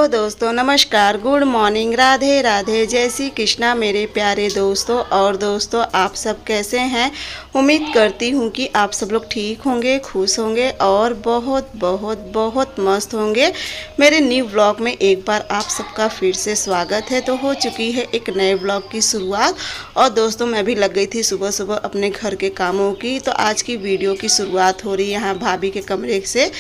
Hello दोस्तों, नमस्कार, good morning, Radhe Radhe, जय श्री कृष्णा मेरे प्यारे दोस्तों। और दोस्तों, आप सब कैसे हैं? उम्मीद करती हूँ कि आप सब लोग ठीक होंगे, खुश होंगे और बहुत बहुत बहुत मस्त होंगे। मेरे न्यू ब्लॉग में एक बार आप सबका फिर से स्वागत है। तो हो चुकी है एक नए ब्लॉग की शुरुआत। और दोस्तों, मैं भी लग गई थी सुबह सुबह अपने घर के कामों की। तो आज की वीडियो की शुरुआत हो रही है यहाँ भाभी के कमरे से,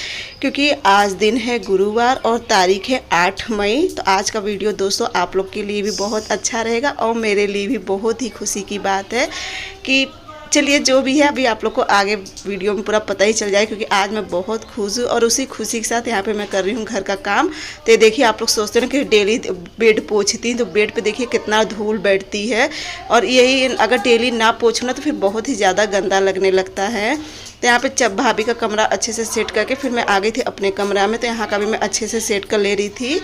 क्योंकि आज दिन है गुरुवार और तारीख है 8 मई। तो आज का वीडियो दोस्तों आप लोग के लिए भी बहुत अच्छा रहेगा और मेरे लिए भी बहुत ही खुशी की बात है कि चलिए जो भी है अभी आप लोग को आगे वीडियो में पूरा पता ही चल जाए, क्योंकि आज मैं बहुत खुश हूँ। और उसी खुशी के साथ यहाँ पे मैं कर रही हूँ घर का काम। तो देखिए, आप लोग सोचते हैं ना कि डेली बेड पोंछती, तो बेड पे देखिए कितना धूल बैठती है। और यही अगर डेली ना पोंछना तो फिर बहुत ही ज़्यादा गंदा लगने लगता है। तो यहाँ पे भाभी का कमरा अच्छे से सेट करके फिर मैं आ गई थी अपने कमरा में। तो यहाँ का भी मैं अच्छे से सेट कर ले रही थी।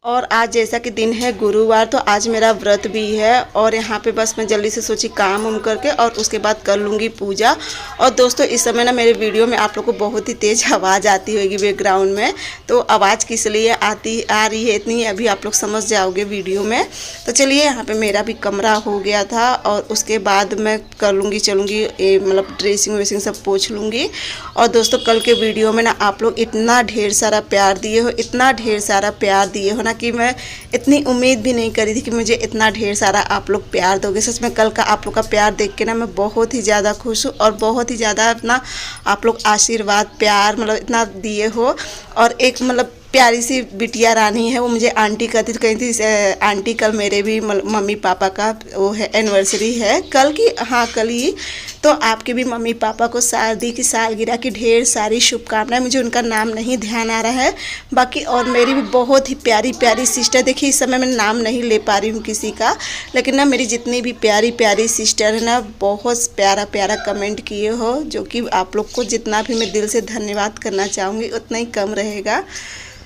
और आज जैसा कि दिन है गुरुवार, तो आज मेरा व्रत भी है। और यहाँ पे बस मैं जल्दी से सोची काम उम करके और उसके बाद कर लूँगी पूजा। और दोस्तों, इस समय ना मेरे वीडियो में आप लोग को बहुत ही तेज़ आवाज़ आती होगी बैकग्राउंड में। तो आवाज़ किस लिए आ रही है इतनी, अभी आप लोग समझ जाओगे वीडियो में। तो चलिए, यहाँ पे मेरा भी कमरा हो गया था और उसके बाद मैं कर लूँगी चलूँगी मतलब ड्रेसिंग वेसिंग सब पोंछ लूँगी। और दोस्तों, कल के वीडियो में ना आप लोग इतना ढेर सारा प्यार दिए हो, इतना ढेर सारा प्यार दिए हो ना कि मैं इतनी उम्मीद भी नहीं करी थी कि मुझे इतना ढेर सारा आप लोग प्यार दोगे। सच में कल का आप लोग का प्यार देख के ना मैं बहुत ही ज़्यादा खुश हूँ और बहुत ही ज़्यादा अपना आप लोग आशीर्वाद प्यार मतलब इतना दिए हो। और एक मतलब प्यारी सी बिटिया रानी है, वो मुझे आंटी कहती तो कही थी आंटी कल मेरे भी मम्मी पापा का वो है एनिवर्सरी है कल की, हाँ कल ही। तो आपके भी मम्मी पापा को शादी की सालगिरह की ढेर सारी शुभकामनाएं। मुझे उनका नाम नहीं ध्यान आ रहा है बाकी। और मेरी भी बहुत ही प्यारी प्यारी सिस्टर, देखिए इस समय मैं नाम नहीं ले पा रही हूँ किसी का, लेकिन ना मेरी जितनी भी प्यारी प्यारी सिस्टर है ना, बहुत प्यारा प्यारा कमेंट किए हो, जो कि आप लोग को जितना भी मैं दिल से धन्यवाद करना चाहूँगी उतना ही कम रहेगा।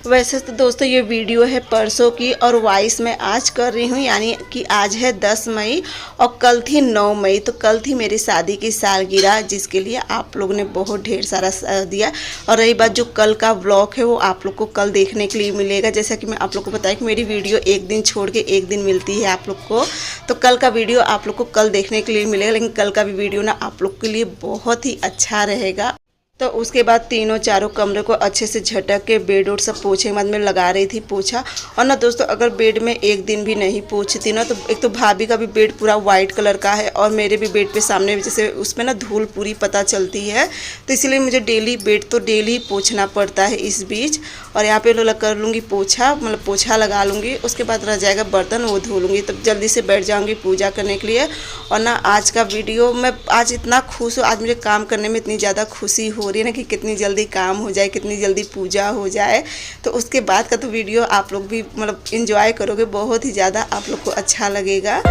वैसे तो दोस्तों, ये वीडियो है परसों की और वॉइस मैं आज कर रही हूँ, यानी कि आज है 10 मई और कल थी 9 मई। तो कल थी मेरी शादी की सालगिरह, जिसके लिए आप लोगों ने बहुत ढेर सारा दिया। और रही बात, जो कल का व्लॉग है वो आप लोग को कल देखने के लिए मिलेगा। जैसा कि मैं आप लोग को बताया कि मेरी वीडियो एक दिन छोड़ के एक दिन मिलती है आप लोग को। तो कल का वीडियो आप लोग को कल देखने के लिए मिलेगा, लेकिन कल का भी वीडियो ना आप लोग के लिए बहुत ही अच्छा रहेगा। तो उसके बाद तीनों चारों कमरे को अच्छे से झटक के बेड और सब पोछे बाद में लगा रही थी पोछा। और ना दोस्तों, अगर बेड में एक दिन भी नहीं पोछती ना, तो एक तो भाभी का भी बेड पूरा वाइट कलर का है और मेरे भी बेड पे सामने जैसे उसमें ना धूल पूरी पता चलती है। तो इसलिए मुझे डेली बेड तो डेली पोछना पड़ता है इस बीच। और यहाँ पे कर लूँगी पोछा, मतलब पोछा लगा लूँगी। उसके बाद रह जाएगा बर्तन, वो धो लूँगी। तब जल्दी से बैठ जाऊँगी पूजा करने के लिए। और ना आज का वीडियो मैं आज इतना खुश हूँ, आज मुझे काम करने में इतनी ज़्यादा खुशी हो रही है ना कि कितनी जल्दी काम हो जाए, कितनी जल्दी पूजा हो जाए। तो उसके बाद का तो वीडियो आप लोग भी मतलब एंजॉय करोगे, बहुत ही ज़्यादा आप लोग को अच्छा लगेगा।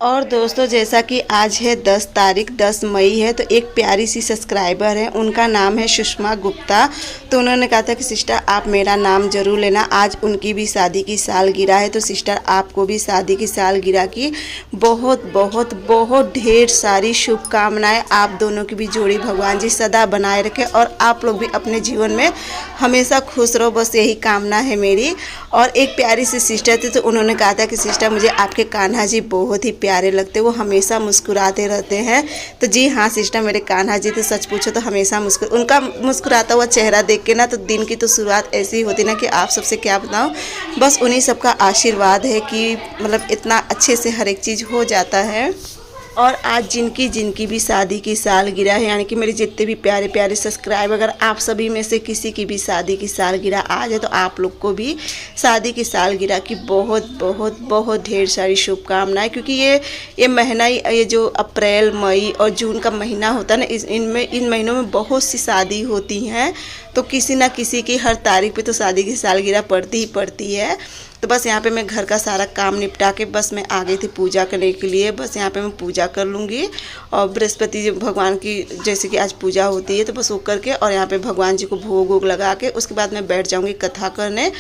और दोस्तों, जैसा कि आज है 10 तारीख 10 मई है, तो एक प्यारी सी सब्सक्राइबर है, उनका नाम है सुषमा गुप्ता। तो उन्होंने कहा था कि सिस्टर आप मेरा नाम ज़रूर लेना, आज उनकी भी शादी की सालगिरह है। तो सिस्टर आपको भी शादी की सालगिरह की बहुत बहुत बहुत ढेर सारी शुभकामनाएं। आप दोनों की भी जोड़ी भगवान जी सदा बनाए रखे और आप लोग भी अपने जीवन में हमेशा खुश रहो, बस यही कामना है मेरी। और एक प्यारी सी सिस्टर थी, तो उन्होंने कहा था कि सिस्टर मुझे आपके कान्हा जी बहुत ही प्यारे लगते, वो हमेशा मुस्कुराते रहते हैं। तो जी हाँ सिस्टर, मेरे कान्हा जी तो सच पूछो तो हमेशा उनका मुस्कुराता हुआ चेहरा देख के ना, तो दिन की तो शुरुआत ऐसी ही होती ना कि आप सबसे क्या बताऊँ। बस उन्हीं सबका आशीर्वाद है कि मतलब इतना अच्छे से हर एक चीज़ हो जाता है। और आज जिनकी भी शादी की सालगिरह है, यानी कि मेरे जितने भी प्यारे प्यारे सब्सक्राइबर, अगर आप सभी में से किसी की भी शादी की सालगिरह आज है, तो आप लोग को भी शादी की सालगिरह की बहुत बहुत बहुत ढेर सारी शुभकामनाएं। क्योंकि ये महीना, ये जो अप्रैल मई और जून का महीना होता है ना, इन महीनों में बहुत सी शादी होती हैं। तो किसी ना किसी की हर तारीख पे तो शादी की सालगिरह पड़ती ही पड़ती है। तो बस यहाँ पे मैं घर का सारा काम निपटा के बस मैं आ गई थी पूजा करने के लिए। बस यहाँ पे मैं पूजा कर लूँगी और बृहस्पति भगवान की जैसे कि आज पूजा होती है, तो बस वो करके और यहाँ पे भगवान जी को भोग वोग लगा के उसके बाद मैं बैठ जाऊँगी कथा करने।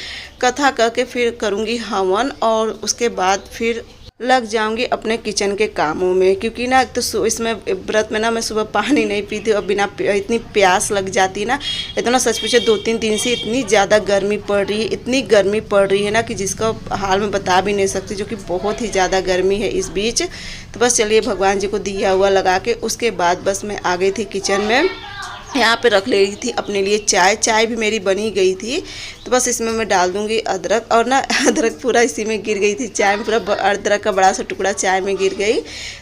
कथा करके फिर करूँगी हवन और उसके बाद फिर लग जाऊंगी अपने किचन के कामों में, क्योंकि ना तो इसमें व्रत में ना मैं सुबह पानी नहीं पीती और बिना इतनी प्यास लग जाती ना। इतना सच पूछे 2-3 दिन से इतनी ज़्यादा गर्मी पड़ रही है, इतनी गर्मी पड़ रही है ना कि जिसका हाल मैं बता भी नहीं सकती, जो कि बहुत ही ज़्यादा गर्मी है इस बीच। तो बस चलिए भगवान जी को दिया हुआ लगा के उसके बाद बस मैं आ गई थी किचन में। यहाँ पे रख ले रही थी अपने लिए चाय भी मेरी बनी गई थी। तो बस इसमें मैं डाल दूँगी अदरक, और ना अदरक पूरा इसी में गिर गई थी चाय में, पूरा अदरक का बड़ा सा टुकड़ा चाय में गिर गई।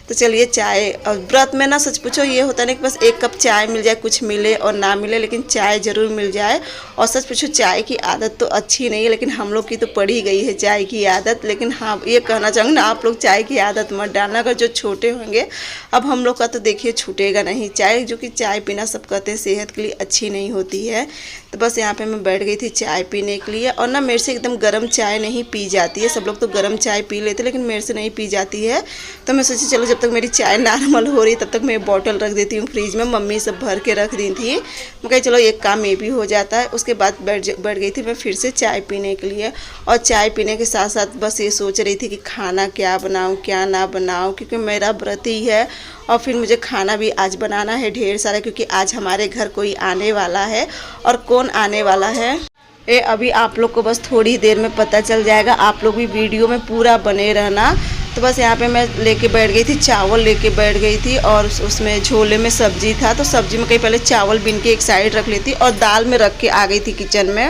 तो चलिए चाय, और व्रत में ना सच पूछो ये होता नहीं कि बस 1 कप चाय मिल जाए, कुछ मिले और ना मिले, लेकिन चाय ज़रूर मिल जाए। और सच पूछो चाय की आदत तो अच्छी नहीं है, लेकिन हम लोग की तो पड़ी गई है चाय की आदत। लेकिन हाँ ये कहना चाहूँगी ना, आप लोग चाय की आदत मत डालना, अगर जो छोटे होंगे। अब हम लोग का तो देखिए छूटेगा नहीं चाय, जो कि चाय पीना सब कहते हैं सेहत के लिए अच्छी नहीं होती है। तो बस यहाँ पे मैं बैठ गई थी चाय पीने के लिए। और ना मेरे से एकदम गर्म चाय नहीं पी जाती है, सब लोग तो गर्म चाय पी लेते लेकिन मेरे से नहीं पी जाती है। तो मैं सोची चलो जब तक मेरी चाय नॉर्मल हो रही तब तक मैं बॉटल रख देती हूँ फ्रिज में, मम्मी सब भर के रख दी थी। मैं कही चलो एक काम ये भी हो जाता है। उसके बाद बैठ गई थी मैं फिर से चाय पीने के लिए। और चाय पीने के साथ साथ बस ये सोच रही थी कि खाना क्या बनाऊँ क्या ना बनाऊँ, क्योंकि मेरा व्रत ही है। और फिर मुझे खाना भी आज बनाना है ढेर सारा, क्योंकि आज हमारे घर कोई आने वाला है। और कौन आने वाला है ये अभी आप लोग को बस थोड़ी देर में पता चल जाएगा। आप लोग भी वीडियो में पूरा बने रहना। तो बस यहाँ पे मैं लेके बैठ गई थी, चावल लेके बैठ गई थी, और उसमें झोले में सब्जी था। तो सब्जी में कहीं पहले चावल बीन के एक साइड रख लेती, और दाल में रख के आ गई थी किचन में।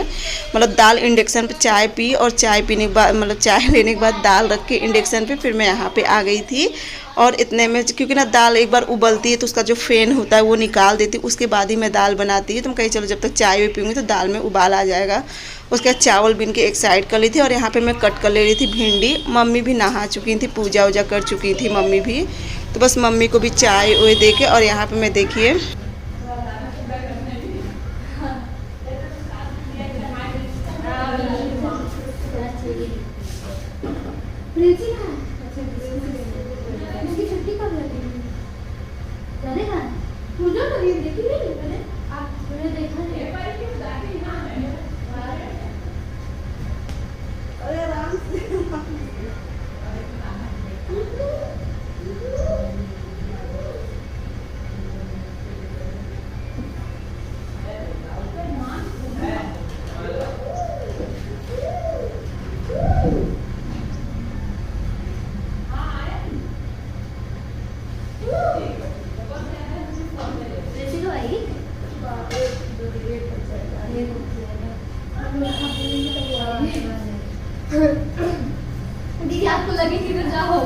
मतलब दाल इंडक्शन पे चाय पी, और चाय पीने के बाद मतलब चाय लेने के बाद दाल रख के इंडक्शन पे फिर मैं यहाँ पे आ गई थी। और इतने में क्योंकि ना दाल एक बार उबलती है तो उसका जो फेन होता है वो निकाल देती, उसके बाद ही मैं दाल बनाती है। तो मैं कहीं चलो जब तक चाय भी पीऊँगी तो दाल में उबाल आ जाएगा। उसके बाद चावल बीन के एक साइड कर ली थी, और यहाँ पे मैं कट कर ले रही थी भिंडी। मम्मी भी नहा चुकी थी, पूजा वूजा कर चुकी थी मम्मी भी। तो बस मम्मी को भी चाय वो दे के, और यहाँ पे मैं देखिए दीदी आपको लगे कि तो जाओ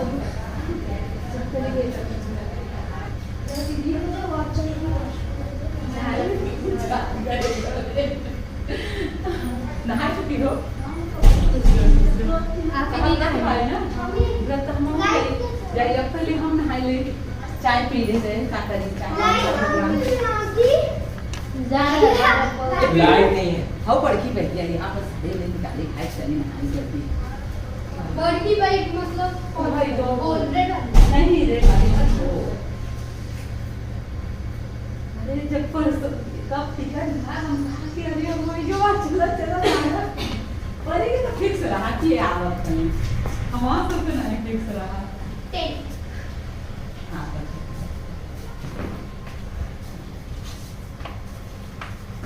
नहा चुकी हो आप नहीं नहाए ना व्रत हम पहले हम नहाए ले चाय पी लेते हैं काकरी लाइट नहीं है हाउ पड़की बैठ गया यहाँ बस दे ले निकाले खाए चली नहाई जल्दी बड़की बाइक मतलब भाई तो ऑलरेडी नहीं रे भाई अरे जब पर कब टिकट था हम कहा कि अरे वो यो चला अरे ये तो फिक्स रहा कि आवत नहीं हमारा तो नहीं फिक्स रहा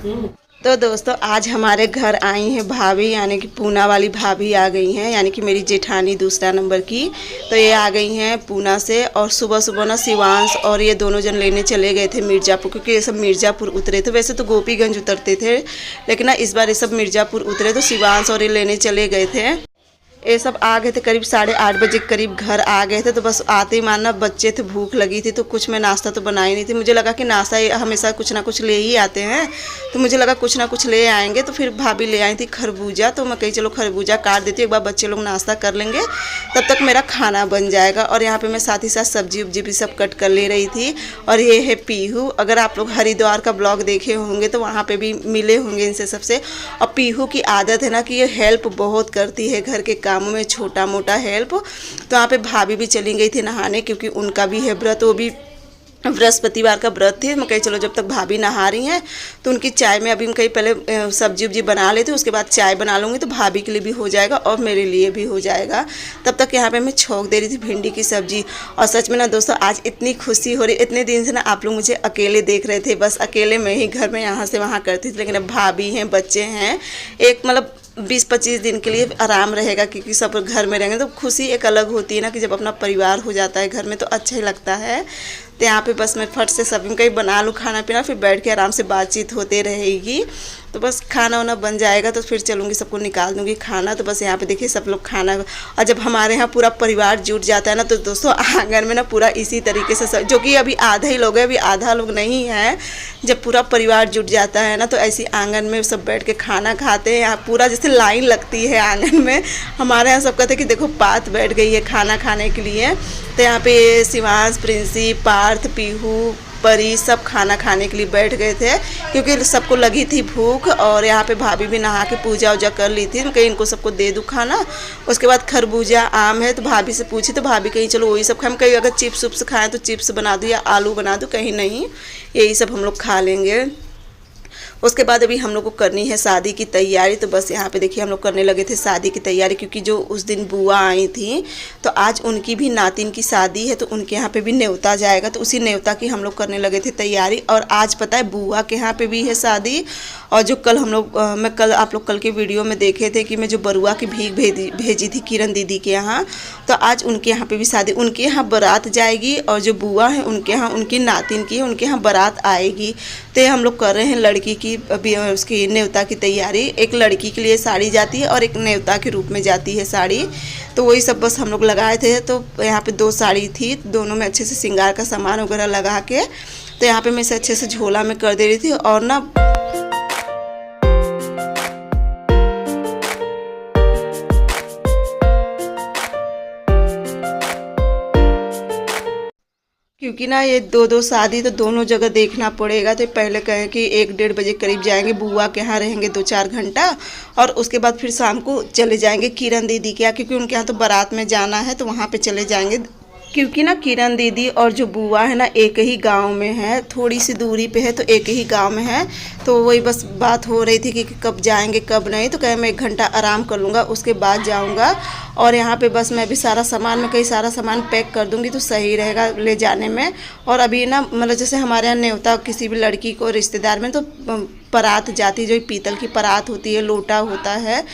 10 तो दोस्तों आज हमारे घर आई हैं भाभी, यानी कि पूना वाली भाभी आ गई हैं, यानी कि मेरी जेठानी दूसरा नंबर की। तो ये आ गई हैं पूना से। और सुबह सुबह ना शिवांश और ये दोनों जन लेने चले गए थे मिर्ज़ापुर, क्योंकि ये सब मिर्ज़ापुर उतरे थे। वैसे तो गोपीगंज उतरते थे, लेकिन ना इस बार ये सब मिर्ज़ापुर उतरे, तो शिवांश और ये लेने चले गए थे। ये सब आ गए थे करीब 8:30 बजे के करीब घर आ गए थे। तो बस आते ही मानना बच्चे थे, भूख लगी थी, तो कुछ मैं नाश्ता तो बनाई नहीं थी। मुझे लगा कि नाश्ता हमेशा कुछ ना कुछ ले ही आते हैं, तो मुझे लगा कुछ ना कुछ ले आएंगे। तो फिर भाभी ले आई थी खरबूजा, तो मैं कही चलो खरबूजा काट देती हूँ, एक बार बच्चे लोग नाश्ता कर लेंगे तब तक मेरा खाना बन जाएगा। और यहाँ पर मैं साथ ही साथ सब्जी उब्जी भी सब कट कर ले रही थी। और ये है पीहू, अगर आप लोग हरिद्वार का ब्लॉग देखे होंगे तो वहाँ पर भी मिले होंगे इनसे सबसे। और पीहू की आदत है ना कि ये हेल्प बहुत करती है घर के कामों में, छोटा मोटा हेल्प। तो वहाँ पे भाभी भी चली गई थी नहाने, क्योंकि उनका भी है व्रत, वो भी बृहस्पतिवार का व्रत थी। मैं कही चलो जब तक भाभी नहा रही हैं तो उनकी चाय में अभी मैं कहीं पहले सब्जी उब्जी बना लेती हूँ, उसके बाद चाय बना लूँगी तो भाभी के लिए भी हो जाएगा और मेरे लिए भी हो जाएगा। तब तक यहाँ पे मैं छौंक दे रही थी भिंडी की सब्जी। और सच में ना दोस्तों आज इतनी खुशी हो रही, इतने दिन से ना आप लोग मुझे अकेले देख रहे थे, बस अकेले मैं ही घर में यहाँ से वहाँ करती थी, लेकिन अब भाभी हैं, बच्चे हैं, एक मतलब 20-25 दिन के लिए आराम रहेगा क्योंकि सब घर में रहेंगे तो खुशी एक अलग होती है ना कि जब अपना परिवार हो जाता है घर में तो अच्छा ही लगता है। तो यहाँ पे बस मैं फट से सभी कहीं बना लूँ खाना पीना, फिर बैठ के आराम से बातचीत होते रहेगी। तो बस खाना वाना बन जाएगा तो फिर चलूँगी, सबको निकाल दूँगी खाना। तो बस यहाँ पे देखिए सब लोग खाना, और जब हमारे यहाँ पूरा परिवार जुट जाता है ना तो दोस्तों आंगन में ना पूरा इसी तरीके से जो कि अभी आधा ही लोग हैं, अभी आधा लोग नहीं है। जब पूरा परिवार जुट जाता है ना तो ऐसी आंगन में सब बैठ के खाना खाते हैं। यहाँ पूरा जैसे लाइन लगती है आंगन में। हमारे यहाँ सब कहते हैं कि देखो पात बैठ गई है खाना खाने के लिए। तो यहाँ पे शिवांश, प्रिंसी, पार्थ, पीहू, परी सब खाना खाने के लिए बैठ गए थे क्योंकि सबको लगी थी भूख। और यहाँ पे भाभी भी नहा के पूजा वूजा कर ली थी, कहीं इनको सबको दे दूँ खाना। उसके बाद खरबूजा आम है तो भाभी से पूछी तो भाभी कहीं चलो वही सब खाएं, कहीं अगर चिप्स उप्स खाएँ तो चिप्स बना दूँ या आलू बना दूँ, कहीं नहीं यही सब हम लोग खा लेंगे। उसके बाद अभी हम लोग को करनी है शादी की तैयारी। तो बस यहाँ पे देखिए हम लोग करने लगे थे शादी की तैयारी क्योंकि जो उस दिन बुआ आई थी तो आज उनकी भी नातिन की शादी है तो उनके यहाँ पे भी न्योता जाएगा, तो उसी न्योता की हम लोग करने लगे थे तैयारी। और आज पता है बुआ के यहाँ पे भी है शादी। और जो कल हम लोग मैं कल आप लोग कल के वीडियो में देखे थे कि मैं जो बरुआ की भीख भेजी थी किरण दीदी के यहाँ, तो आज उनके यहाँ पे भी शादी, उनके यहाँ बारात जाएगी। और जो बुआ है उनके यहाँ उनकी नातिन की उनके यहाँ बारात आएगी। तो हम लोग कर रहे हैं लड़की की अभी उसकी न्योता की तैयारी। एक लड़की के लिए साड़ी जाती है और एक न्योता के रूप में जाती है साड़ी। तो वही सब बस हम लोग लगाए थे। तो यहाँ पे 2 साड़ी थी, दोनों में अच्छे से श्रृंगार का सामान वगैरह लगा के तो यहाँ पे मैं इसे अच्छे से झोला में कर दे रही थी। और ना क्योंकि ना ये 2 शादी तो दोनों जगह देखना पड़ेगा। तो पहले कहें कि 1-1:30 बजे करीब जाएंगे बुआ के यहाँ, रहेंगे 2-4 घंटा और उसके बाद फिर शाम को चले जाएंगे किरण दीदी के यहाँ, क्योंकि उनके यहाँ तो बारात में जाना है तो वहाँ पे चले जाएंगे। क्योंकि ना किरण दीदी और जो बुआ है ना एक ही गांव में है, थोड़ी सी दूरी पे है तो एक ही गांव में है। तो वही बस बात हो रही थी कि कब जाएंगे कब नहीं। तो कहे मैं 1 घंटा आराम कर लूँगा उसके बाद जाऊँगा। और यहाँ पे बस मैं भी सारा सामान में कहीं सारा सामान पैक कर दूँगी तो सही रहेगा ले जाने में। और अभी ना मतलब जैसे हमारे यहाँ न्योता किसी भी लड़की को रिश्तेदार में तो परात जाती, जो पीतल की परात होती है, लोटा होता है,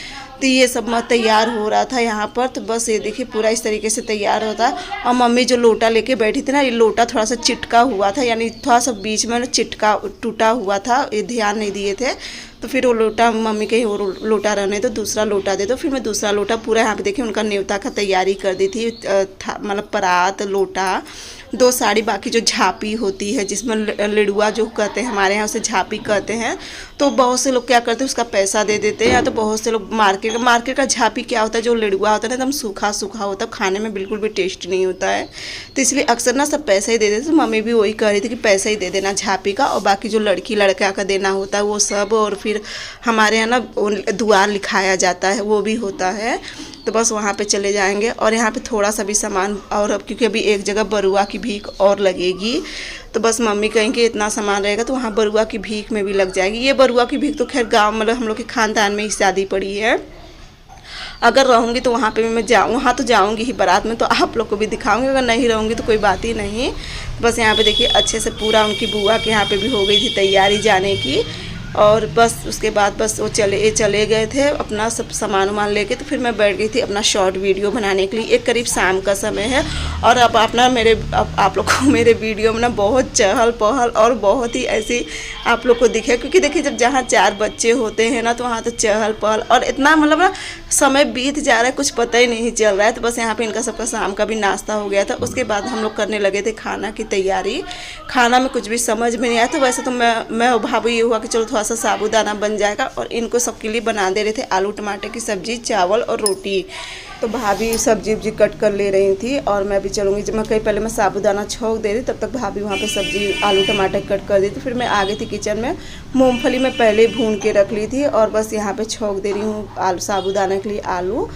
तो ये सब तैयार हो रहा था यहाँ पर। तो बस ये देखिए पूरा इस तरीके से तैयार होता। और मम्मी जो लोटा लेके बैठी थी ना, ये लोटा थोड़ा सा चिटका हुआ था, यानी थोड़ा सा बीच में चिटका टूटा हुआ था, ये ध्यान नहीं दिए थे। तो फिर वो लोटा मम्मी कहीं वो लोटा रहने तो दूसरा लोटा दे दो। फिर मैं दूसरा लोटा पूरा यहाँ पे देखिए उनका न्योता का तैयारी कर दी थी, मतलब परात, लोटा, 2 साड़ी, बाकी जो झापी होती है जिसमें लिड़ुआ जो कहते हैं हमारे यहाँ उसे झापी कहते हैं। तो बहुत से लोग क्या करते हैं उसका पैसा दे देते हैं, या तो बहुत से लोग मार्केट का झापी क्या होता है, जो लिड़ुआ होता है ना एकदम सूखा सूखा होता है, खाने में बिल्कुल भी टेस्ट नहीं होता है। तो इसलिए अक्सर ना सब पैसा ही दे देते। तो मम्मी भी वही कह रही थी कि पैसा ही दे देना झापी का, और बाकी जो लड़की लड़का का देना होता है वो सब। और फिर हमारे यहाँ ना दुआर लिखाया जाता है वो भी होता है। तो बस वहाँ पे चले जाएंगे। और यहाँ पे थोड़ा सा भी सामान, और अब क्योंकि अभी एक जगह बरुआ की भीख और लगेगी तो बस मम्मी कहेंगे इतना सामान रहेगा तो वहाँ बरुआ की भीख में भी लग जाएगी। ये बरुआ की भीख तो खैर गांव मतलब हम लोग के खानदान में ही शादी पड़ी है। अगर रहूँगी तो वहाँ पे भी मैं वहाँ तो जाऊँगी ही बारात में, तो आप लोग को भी दिखाऊँगी। अगर नहीं रहूँगी तो कोई बात ही नहीं। बस यहाँ पे देखिए अच्छे से पूरा उनकी बुआ के यहाँ पे भी हो गई थी तैयारी जाने की। और बस उसके बाद बस वो चले गए थे अपना सब सामान वामान लेके। तो फिर मैं बैठ गई थी अपना शॉर्ट वीडियो बनाने के लिए। एक करीब शाम का समय है और अब अपना आप लोग को मेरे वीडियो में ना बहुत चहल पहल और बहुत ही ऐसी आप लोग को दिखे, क्योंकि देखिए जब जहाँ 4 बच्चे होते हैं ना तो वहाँ तो चहल पहल और इतना मतलब ना समय बीत जा रहा है कुछ पता ही नहीं चल रहा है। तो बस यहाँ पे इनका सबका शाम का भी नाश्ता हो गया था। उसके बाद हम लोग करने लगे थे खाना की तैयारी। खाना में कुछ भी समझ में नहीं आया, तो वैसे तो मैं भाभी ये हुआ कि चलो थोड़ा सा साबूदाना बन जाएगा। और इनको सबके लिए बना दे रहे थे आलू टमाटर की सब्जी, चावल और रोटी। तो भाभी सब्जी उब्जी कट कर ले रही थी और मैं भी चलूँगी। जब मैं कहीं पहले मैं साबूदाना छौंक दे रही तब तक भाभी वहाँ पे सब्जी आलू टमाटर कट कर दी। तो फिर मैं आ गई थी किचन में। मूंगफली मैं पहले ही भून के रख ली थी और बस यहाँ पे छौंक दे रही हूँ साबूदाना के लिए आलू।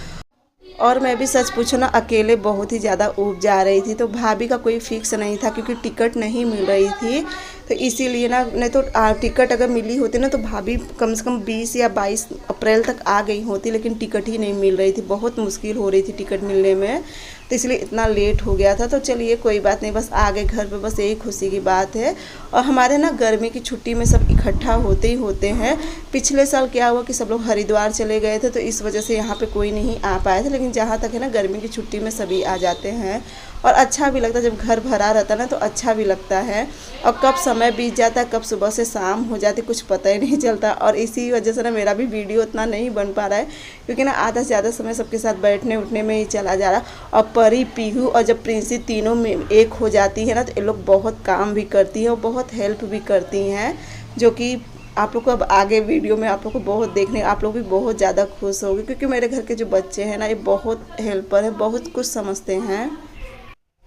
और मैं भी सच पूछूं ना, अकेले बहुत ही ज़्यादा ऊब जा रही थी। तो भाभी का कोई फिक्स नहीं था क्योंकि टिकट नहीं मिल रही थी, तो इसीलिए ना, नहीं तो टिकट अगर मिली होती ना तो भाभी कम से कम 20 या 22 अप्रैल तक आ गई होती, लेकिन टिकट ही नहीं मिल रही थी। बहुत मुश्किल हो रही थी टिकट मिलने में, तो इसलिए इतना लेट हो गया था। तो चलिए कोई बात नहीं, बस आ गए घर पे, बस यही खुशी की बात है। और हमारे ना गर्मी की छुट्टी में सब इकट्ठा होते ही होते हैं। पिछले साल क्या हुआ कि सब लोग हरिद्वार चले गए थे, तो इस वजह से यहाँ पे कोई नहीं आ पाए थे, लेकिन जहाँ तक है ना गर्मी की छुट्टी में सभी आ जाते हैं और अच्छा भी लगता है। जब घर भरा रहता है ना तो अच्छा भी लगता है। और कब समय बीत जाता है, कब सुबह से शाम हो जाती, कुछ पता ही नहीं चलता। और इसी वजह से ना मेरा भी वीडियो उतना नहीं बन पा रहा है, क्योंकि ना आधा से ज़्यादा समय सबके साथ बैठने उठने में ही चला जा रहा। और परी, पीहू और जब प्रिंसी तीनों में एक हो जाती है ना, तो ये लोग बहुत काम भी करती हैं और बहुत हेल्प भी करती हैं, जो कि आप लोग को अब आगे वीडियो में आप लोग को बहुत देखने, आप लोग भी बहुत ज़्यादा खुश होंगे, क्योंकि मेरे घर के जो बच्चे हैं ना, ये बहुत हेल्पर हैं, बहुत कुछ समझते हैं।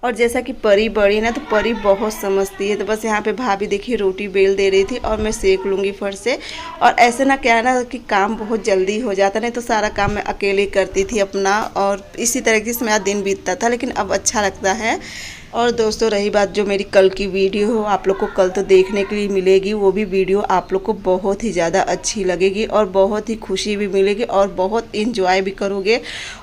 और जैसा कि परी बड़ी ना, तो परी बहुत समझती है। तो बस यहाँ पे भाभी देखिए रोटी बेल दे रही थी और मैं सेक लूँगी फट से। और ऐसे ना क्या है ना कि काम बहुत जल्दी हो जाता, नहीं तो सारा काम मैं अकेले करती थी अपना, और इसी तरीके से मेरा दिन बीतता था, लेकिन अब अच्छा लगता है। और दोस्तों रही बात जो मेरी कल की वीडियो हो, आप लोग को कल तो देखने के लिए मिलेगी। वो भी वीडियो आप लोग को बहुत ही ज़्यादा अच्छी लगेगी और बहुत ही खुशी भी मिलेगी और बहुत इंजॉय भी करोगे।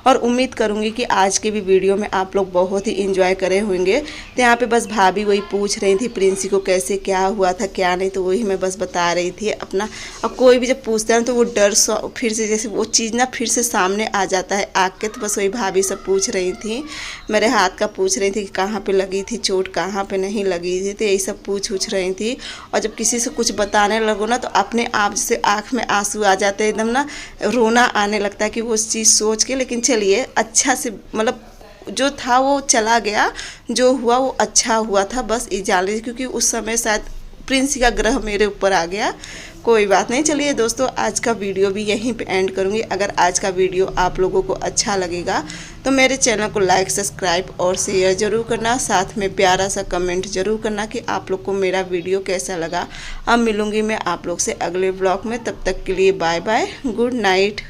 और उम्मीद करूँगी कि आज के भी वीडियो में आप लोग बहुत ही इंजॉय करे होंगे। तो यहाँ पे बस भाभी वही पूछ रही थी प्रिंसी को कैसे क्या हुआ था क्या नहीं, तो वही मैं बस बता रही थी अपना। अब कोई भी जब पूछता है तो वो डर फिर से, जैसे वो चीज़ ना फिर से सामने आ जाता है आग के। तो बस वही भाभी सब पूछ रही थी, मेरे हाथ का पूछ रही थी कि कहाँ पे लगी थी चोट, कहाँ पे नहीं लगी थी, तो यही सब पूछ रही थी। और जब किसी से कुछ बताने लगो ना, तो अपने आप जैसे आँख में आंसू आ जाते हैं, एकदम ना रोना आने लगता है कि वो चीज़ सोच के। लेकिन चलिए अच्छा से, मतलब जो था वो चला गया, जो हुआ वो अच्छा हुआ था, बस ये जान लीजिए, क्योंकि उस समय शायद प्रिंसी का ग्रह मेरे ऊपर आ गया। कोई बात नहीं। चलिए दोस्तों, आज का वीडियो भी यहीं पे एंड करूँगी। अगर आज का वीडियो आप लोगों को अच्छा लगेगा तो मेरे चैनल को लाइक, सब्सक्राइब और शेयर ज़रूर करना, साथ में प्यारा सा कमेंट ज़रूर करना कि आप लोग को मेरा वीडियो कैसा लगा। अब मिलूँगी मैं आप लोग से अगले व्लॉग में, तब तक के लिए बाय बाय, गुड नाइट।